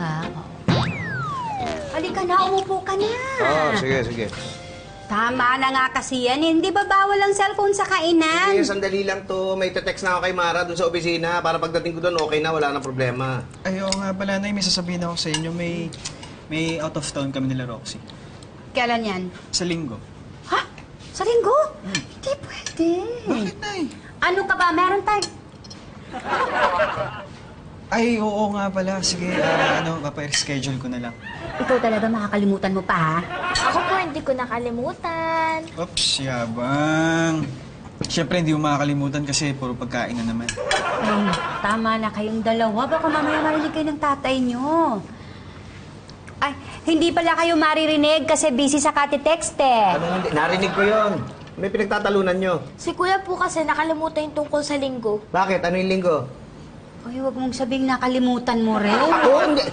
ka. Halika na, umupo ka na. Oo, sige. Tama na nga kasi yan. Hindi ba bawal ang cellphone sa kainan? Sige, sandali lang to. May text na ako kay Mara dun sa opisina para pagdating ko dun, okay na, wala na problema. Ay, oo nga pala, Nay. May sasabihin ako sa inyo. May out of town kami nila, Roxy. Kailan yan? Sa linggo. Ha? Sa linggo? Hindi pwede. Bakit, Nay? Ano ka ba? Meron tayo. Ay, oo nga pala. Sige, papa-schedule ko na lang. Ikaw talaga makakalimutan mo pa, ha? Ako po, hindi ko nakalimutan. Oops, yabang. Siyempre, hindi mo makakalimutan kasi puro pagkain na naman. Ay, tama na kayong dalawa. Baka mamaya marinig kayo ng tatay nyo. Ay, hindi pala kayo maririnig kasi busy sa kati-text eh. Ano, hindi? Narinig ko yon. May pinagtatalunan nyo. Si Kuya po kasi nakalimutan yung tungkol sa linggo. Bakit? Ano yung linggo? Ay, huwag mong sabing nakalimutan mo rin. Ako? Hindi.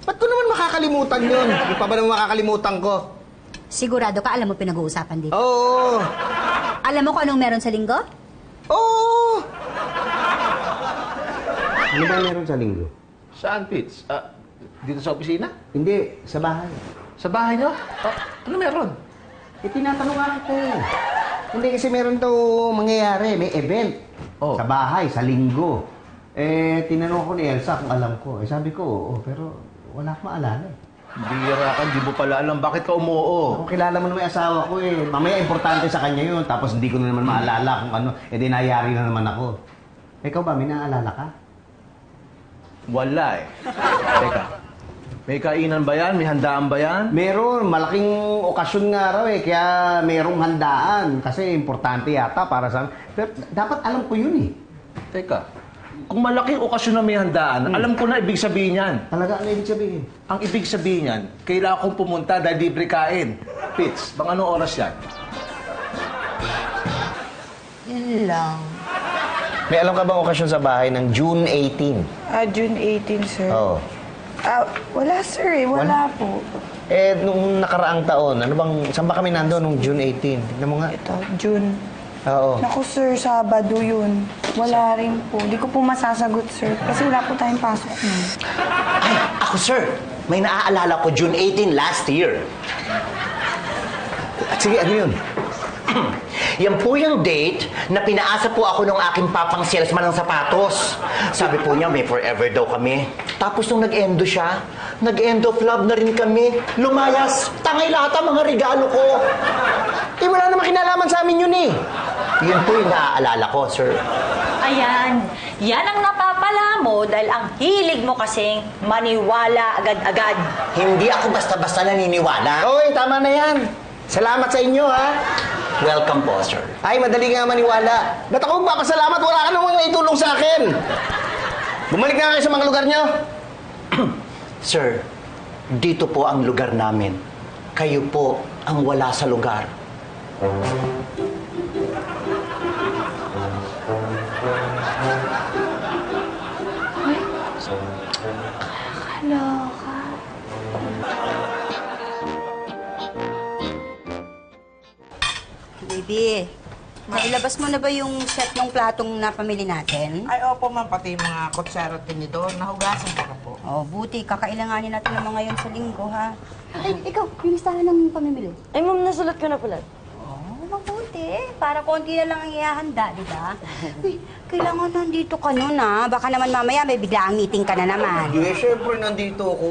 Ba't ko naman makakalimutan yun? Yung pa ba naman makakalimutan ko? Sigurado ka, alam mo pinag-uusapan dito. Oo. Alam mo kung anong meron sa linggo? Oo. Ano ba meron sa linggo? Saan, Pits? Dito sa opisina? Hindi, sa bahay. Sa bahay nyo? Ano meron? Tinatanong nga ko. Hindi kasi meron to mangyayari. May event. Oh. Sa bahay, sa linggo. Tinanong ko ni Elsa kung alam ko. Sabi ko, oo, pero wala akong maalala eh. Bira ka, di mo pala alam. Bakit ka umuo? Ako kilala mo naman yung asawa ko eh. Mamaya importante sa kanya yun. Tapos hindi ko na naman maalala kung ano. Nayari na naman ako. Ikaw ba, may naaalala ka? Wala eh. Teka, may kainan ba yan? May handaan ba yan? Meron. Malaking okasyon nga raw eh. Kaya merong handaan. Kasi importante yata para sa... Pero dapat alam ko yun eh. Teka, kung malaking okasyon na may handaan, alam ko na ibig sabihin yan. Talaga, ano ibig sabihin? Ang ibig sabihin yan, kailangan kong pumunta dahil libre kain. Pits, bang anong oras yan? Yun lang. May alam ka bang okasyon sa bahay ng June 18? June 18, sir. Oo. Wala, sir. Wala po. Nung nakaraang taon, saan ba kami nandoon nung June 18? Tignan mo nga. Ito, June. Oo. Naku, sir, Sabado yun. Wala rin po. Di ko po masasagot, sir. Kasi wala po tayong pasok nun. Ay, ako sir, may naaalala ko June 18 last year. At sige, ano yun? Yan po yung date na pinaasa po ako ng aking papang salesman ng sapatos. Sabi po niya, may forever daw kami. Tapos nung nag-endo siya, nag-end of love na rin kami. Lumayas, tangay lahat ang mga regalo ko. Wala namang kinalaman sa amin yun eh. Yun po yung naaalala ko, sir. Ayan, yan ang napapala mo dahil ang hilig mo kasing maniwala agad-agad. Hindi ako basta-basta naniniwala. Okay, tama na yan. Salamat sa inyo, ha? Welcome po, sir. Ay, madali nga maniwala. Ba't ako magpapasalamat? Wala ka namang naitulong sa akin. Bumalik na kayo sa mga lugar nyo. Sir, dito po ang lugar namin. Kayo po ang wala sa lugar. Kaloka. Baby, nailabas mo na ba yung set ng platong napamili natin? Ay, opo, ma'am. Pati yung mga kutsara at tinidor. Nahugasan ko na po. Oh, buti. Kakailanganin natin ng mga yun sa linggo, ha? Ay, ikaw, yung listahan ng pamimili. Ay, ma'am, nasulat ko na pala. Oh, mabuti. Para konti na lang ang ihahanda, di ba? Uy, kailangan nandito ka nun, ha? Baka naman mamaya may biglaang meeting ka na naman. Siyempre, nandito ako.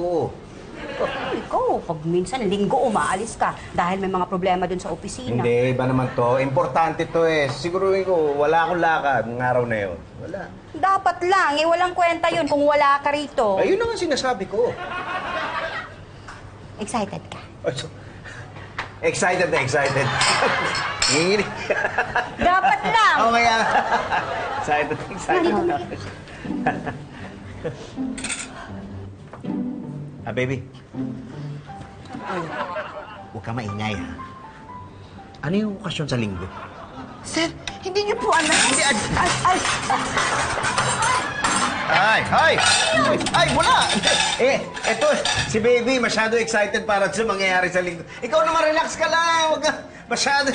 Ikaw, pag minsan linggo umaalis ka dahil may mga problema dun sa opisina. Hindi, iba naman to. Importante to eh. Siguruhin ko, wala akong lakad ng araw na yun. Wala. Dapat lang, walang kwenta yun kung wala ka rito. Ayun naman sinasabi ko. Excited ka? Excited na excited. Nginginig. Dapat lang! Oo, kaya. Excited. Baby. Huwag ka maingay, ha? Ano yung okasyon sa linggo? Sir, hindi niyo po alam. Ay, wala! Eto, si baby masyado excited para sa mangyayari sa linggo. Ikaw naman, relax ka lang. Huwag ka masyado,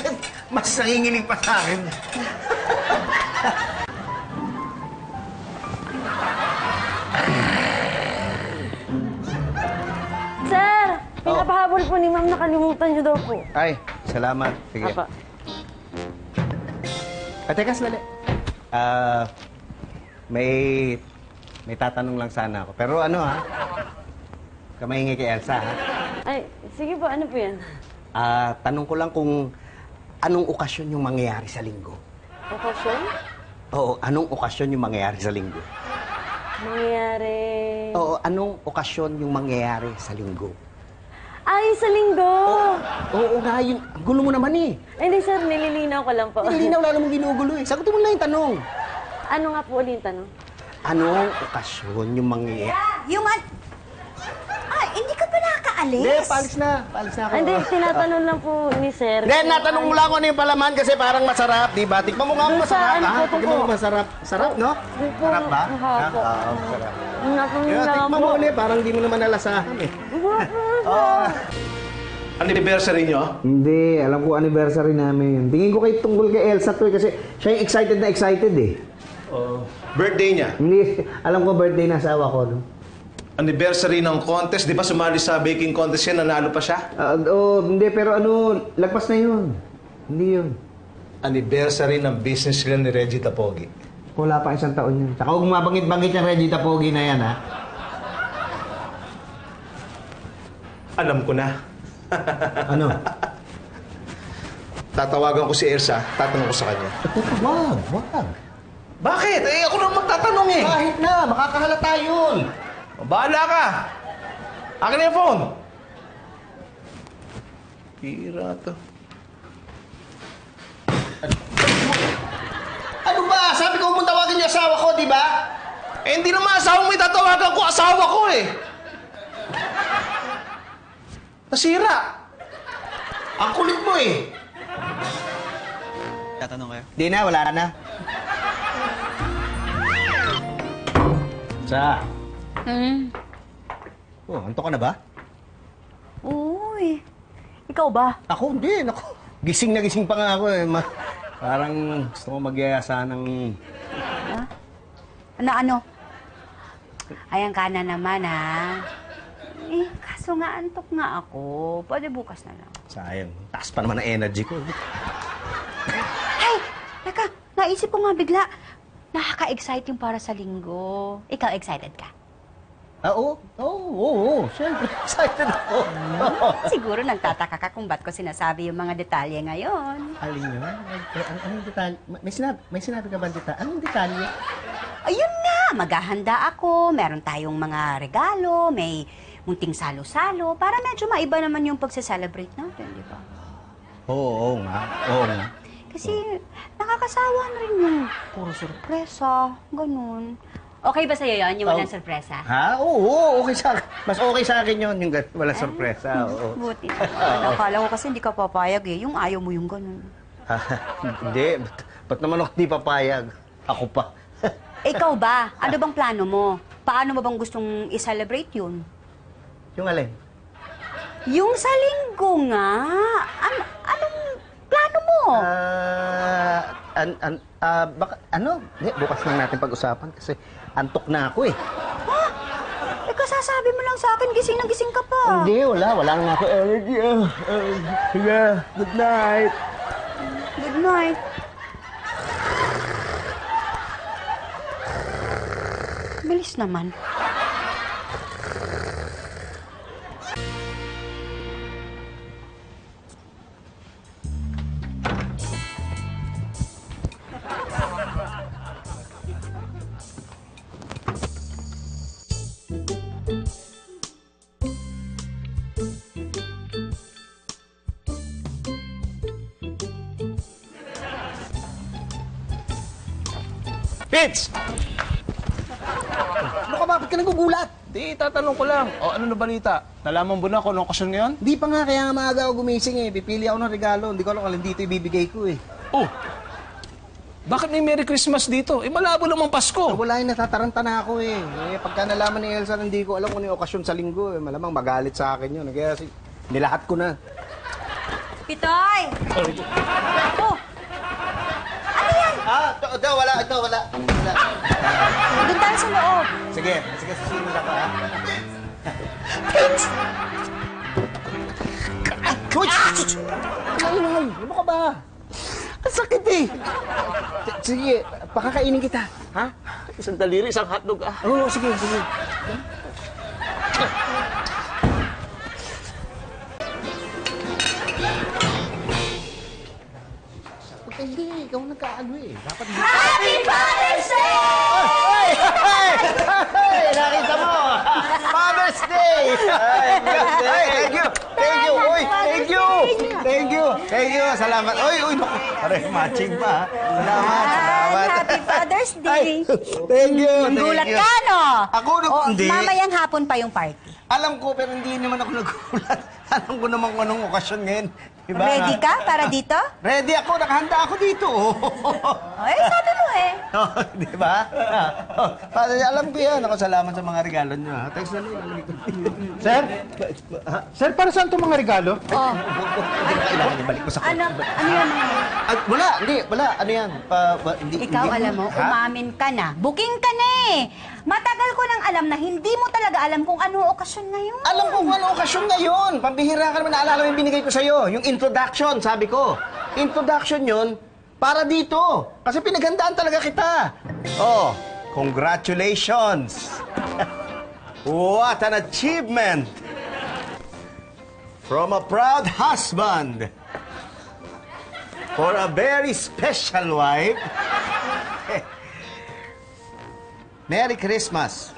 mas nanginginig pa sa akin. Sabi po ni ma'am, nakalimutan niyo daw po. Ay, salamat. Sige. Apa. Teka, sandali. May tatanong lang sana ako. Pero ano ha? Kamahingi kay Elsa ha? Ay, sige po, ano po yan? Tanong ko lang kung anong okasyon yung mangyayari sa linggo? Okasyon? Oo, anong okasyon yung mangyayari sa linggo? Mangyayari... Oo, anong okasyon yung mangyayari sa linggo? Ay, sa linggo! Oo nga, yun. Ang gulo mo naman eh. Ay, hindi sir, nililinaw ko lang po. Nilinaw lang namang ginugulo eh. Sagutin mo lang yung tanong. Ano nga po ulit yung tanong? Anong okasyon yung mangyayari? Yung hindi ka pa nakakaalis? Hindi, paalis na. Paalis na ako. Hindi, tinatanong lang po ni sir. Hindi, natanong mo lang kung ano yung palaman kasi parang masarap, di ba? Tikman mo nga kung Doon sa masarap, ano ha? po, Tikman mo masarap. Sarap, no? Doon po, Sarap ba? opo. Oo, sarap. Natanong Kaya lang tikman po. mo ulit, parang di mo naman nalasahan eh. Anniversary nyo? Hindi, alam ko anniversary namin. Tingin ko kay tungkol kay Elsa to eh, kasi siya yung excited na excited eh. Birthday niya? Hindi, alam ko birthday na asawa ko, no? Anniversary ng contest. Di ba sumali sa baking contest yan? Nanalo pa siya? Hindi, pero ano, lagpas na yun. Hindi yun. Anniversary ng business nila ni Reggie Tapogi. Wala pa isang taon yun. Tsaka huwag mabangit-bangit yung Reggie Tapogi na yan, ha? Alam ko na. Ano? Tatawagan ko si Elsa, tatanong ko sa kanya. Wag. Bakit? Eh, ako lang magtatanong eh. Kahit na, makakahalata yun. Bahala ka. Akin na yung phone. Pira to. Ano ba? Sabi ko huwag mong tawagin yung asawa ko, di ba? Eh, hindi naman asawa mo itatawagan ko. Asawa ko eh. Nasira. Ang kulit mo eh. Tatanong kayo. Di na, wala na. Sa? Oh, antok ka na ba? Uy. Ikaw ba? Ako, hindi. Naku, gising na gising pa nga ako eh. Parang gusto ko magyayasa ng... Ano? Ayan ka na naman, ha? Kaso nga, antok nga ako. Pwede bukas na lang. Sayang. Taas pa naman ang energy ko. Ay! Teka, naisip ko nga bigla. Nakaka-excite yung para sa linggo. Ikaw, excited ka? Oo. Siyempre, excited ako. Siguro nagtataka ka kung ba't ko sinasabi yung mga detalye ngayon. Alin yun? Anong detalye? May sinabi ka ba detalye? Anong detalye? Ayun na! Maghahanda ako, meron tayong mga regalo, may munting salo-salo, para medyo maiba naman yung pagse-celebrate natin, di ba? Oo nga. Kasi nakakasawa na rin yung puro sorpresa, ganun. Okay ba sa'yo yun, yung walang sorpresa? Ha? Oo, okay sa akin. Mas okay sa akin yun, yung walang sorpresa. Oo. Buti naman. Akala ko kasi hindi ka papayag eh, yung ayaw mo yung ganun. Hindi. Ba't naman ako di papayag? Ako pa. Ikaw ba? Ano bang plano mo? Paano mo bang gustong i-celebrate yun? Yung alin? Yung sa linggo nga. Anong plano mo? Baka, Hindi, bukas lang natin pag-usapan kasi antok na ako eh. Ha? Kasasabi mo lang sa akin, gising na gising ka pa. Hindi, wala nga ako energy. Sige, good night. Good night. Bilis naman. Pitch! Ano ka, bakit ka nagugulat? Di, tatanong ko lang. O, ano na balita? Nalaman mo na kung anong okasyon ngayon? Di pa nga, kaya nga maaga ako gumising eh. Pipili ako ng regalo. Hindi ko alam kung dito ibibigay ko eh. Oh! Bakit may Merry Christmas dito? Eh, malabo namang Pasko. Wala yung natataranta na ako eh. Pagka nalaman ni Elsa, hindi ko alam kung ano yung okasyon sa linggo eh. Malamang magalit sa akin yun. Kaya nilahat ko na. Pitoy! Oh! Ano yan? Ito, wala. Doon tayo sa loob. Sige, susunod ako ha. Uy! Ay, ano ka ba? Ang sakit eh. Sige, pakakainin kita. Ha? Isang daliri, isang hotdog ah. Oo, sige, sige. Hindi, ikaw nagkaano eh. Dapat Happy Father's Day! Ay! Ay! Ay! Nakita mo! Father's Day! Ay, thank you! Thank you! Uy, thank you! Thank you! Thank you! Salamat! Uy, uy! Naku, pare, matching pa. Salamat! Salamat! Happy Father's Day! Ay, thank you! Thank Gulat you. ka, no? Ako nung hindi. Mamayang hapon pa yung party. Alam ko, pero hindi naman ako nagulat. Alam ko naman kung anong okasyon ngayon. Diba? Ready ka para dito? Ready ako! Nakahanda ako dito! Ay, sabi mo eh. Oh, di ba? Alam ko yan. Ako, salamat sa mga regalo niyo. Ha? Thanks na lang. Sir? Sir, para saan itong mga regalo? Oh, Kailangan ibalik mo sa ano yan? wala, hindi. Wala. Ano yan? Hindi, Ikaw, hindi. alam mo, Ha? umamin ka na. Booking ka na eh. Matagal ko nang alam na hindi mo talaga alam kung ano okasyon ngayon. Alam ko kung ano okasyon ngayon. Pambihira ka naman. Naalala mo yung binigay ko sa'yo. Yung introduction, sabi ko. Introduction yun para dito. Kasi pinaghandaan talaga kita. Oh, congratulations. What an achievement. From a proud husband for a very special wife. Merry Christmas.